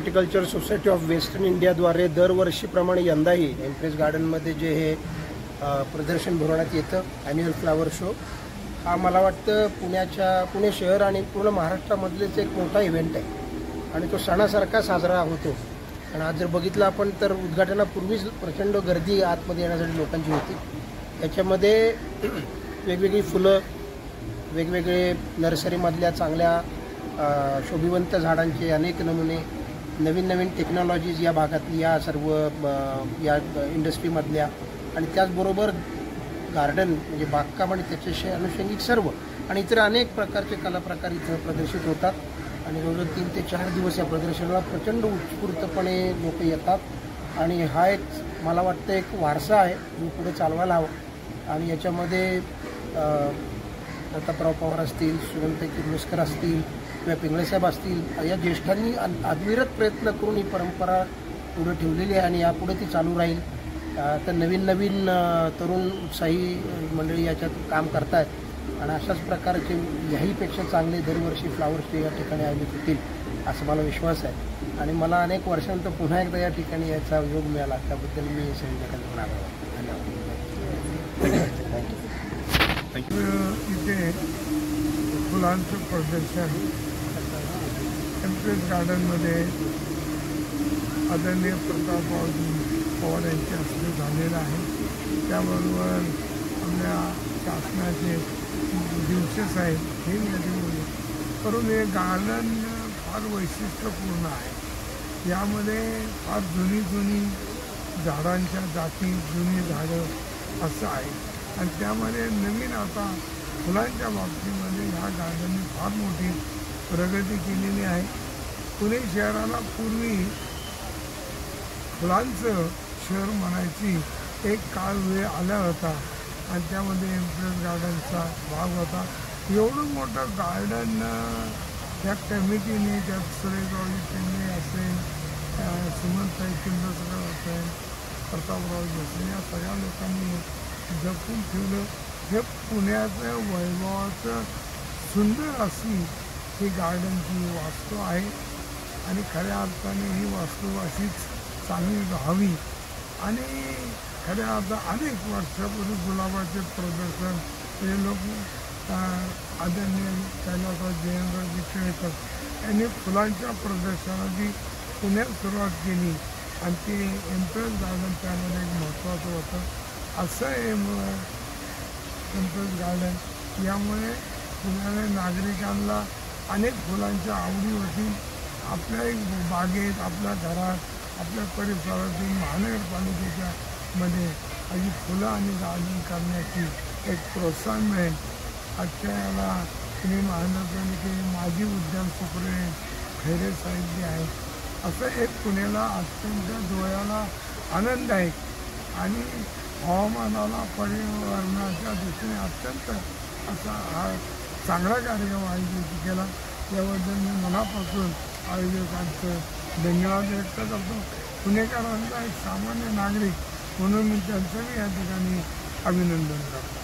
Horticulture society of western इंडियाद्वारे दरवर्षीप्रमाणे यंदाही एम्प्रेस गार्डनमध्ये जे हे प्रदर्शन भरवण्यात येतं ॲन्युअल फ्लावर शो, हा मला वाटतं पुणे शहर आणि पूर्ण महाराष्ट्रामधलेच एक मोठा इव्हेंट आहे आणि तो सणासारखा साजरा होतो. आणि आज जर बघितलं आपण तर उद्घाटनापूर्वीच प्रचंड गर्दी आतमध्ये येण्यासाठी लोकांची होती. याच्यामध्ये वेगवेगळी फुलं, वेगवेगळे नर्सरीमधल्या चांगल्या शोभिवंत झाडांचे अनेक नमुने, नवीन नवीन टेक्नॉलॉजीज या भागातली, या सर्व या इंडस्ट्रीमधल्या, आणि त्याचबरोबर गार्डन म्हणजे बागकाम आणि त्याच्याशी अनुषंगिक सर्व आणि इतर अनेक प्रकारचे कलाप्रकार इथं प्रदर्शित होतात. आणि रोज 3 ते 4 दिवस या प्रदर्शनाला प्रचंड उत्स्फूर्तपणे लोक येतात आणि हा एक मला वाटतं एक वारसा आहे जो पुढे चालवायला हवा. आणि याच्यामध्ये प्रतापराव पवार असतील, सुगंध किर्लोस्कर असतील किंवा पिंगळेसाहेब असतील, या ज्येष्ठांनी अविरत प्रयत्न करून ही परंपरा पुढे ठेवलेली आहे आणि यापुढे ती चालू राहील. तर नवीन नवीन तरुण उत्साही मंडळी याच्यात काम करत आहेत आणि अशाच प्रकारचे याहीपेक्षा चांगले दरवर्षी फ्लावर शो या ठिकाणी आयोजित होतील असं मला विश्वास आहे. आणि मला अनेक वर्षांनंतर पुन्हा एकदा या ठिकाणी याचा योग मिळाला, त्याबद्दल मी संयोजकांना आभार. इथे फुलांचं प्रदर्शन एम्प्रेस गार्डनमध्ये आदरणीय प्रतापराव पवार यांच्या हस्ते झालेलं आहे. त्याबरोबर आपल्या शासनाचे दिवसेस आहेत हे यादी करून हे गार्डन फार वैशिष्ट्यपूर्ण आहे. यामध्ये फार जुनी झाडांच्या जाती, जुनी झाडं असं आहे आणि त्यामध्ये नवीन आता फुलांच्या बाबतीमध्ये ह्या गार्डनने फार मोठी प्रगती केलेली आहे. पुणे शहराला पूर्वी फुलांचं शहर म्हणायची एक काळ वेळ आला होता आणि त्यामध्ये एम्प्रेस गार्डनचा भाग होता. एवढं मोठं गार्डन त्या कमिटीने, त्यात सुरेशरावजी पेंडे असेल, सुमनताई किर्लोस्कर असेल, प्रतापराव जोशी, या सगळ्या लोकांनी जपून ठेवलं. हे पुण्याचं वैभवाचं सुंदर अशी ही गार्डनची वास्तू आहे आणि खऱ्या अर्थाने ही वास्तू अशीच चांगली राहावी. आणि खऱ्या अर्थात अनेक वर्षापूर्वी गुलाबाचे प्रदर्शन हे लोक आदरणीय कैलासराव जयंतरावजी केळकर यांनी फुलांच्या प्रदर्शनाची पुण्यात सुरुवात केली आणि ते एम्प्रेस गार्डन त्यामध्ये एक महत्त्वाचं होतं. असं हे एम्प्रेस गार्डन यामुळे पुण्याने नागरिकांना अनेक फुलांच्या आवडी होतील. आपल्या बागेत, आपल्या घरात, आपल्या परिसरातील महानगरपालिकेच्या मध्ये अशी फुलं आणि गार्डन करण्याची एक प्रोत्साहन मिळेल. आजच्या याला पुणे महानगरपालिकेचे माजी उद्यान सुप्रिटेंडेंट खैरे साहेब जे आहेत, असं एक पुण्याला अत्यंत डोळ्याला आनंददायक आणि हवामानाला, पर्यावरणाच्या दृष्टीने अत्यंत असा हा चांगला कार्यक्रम आयोजित केला. याबद्दल मी मनापासून आयोजकांचं धन्यवाद व्यक्त करतो. पुणेकरांचा एक सामान्य नागरिक म्हणून मी त्यांचंही या ठिकाणी अभिनंदन करतो.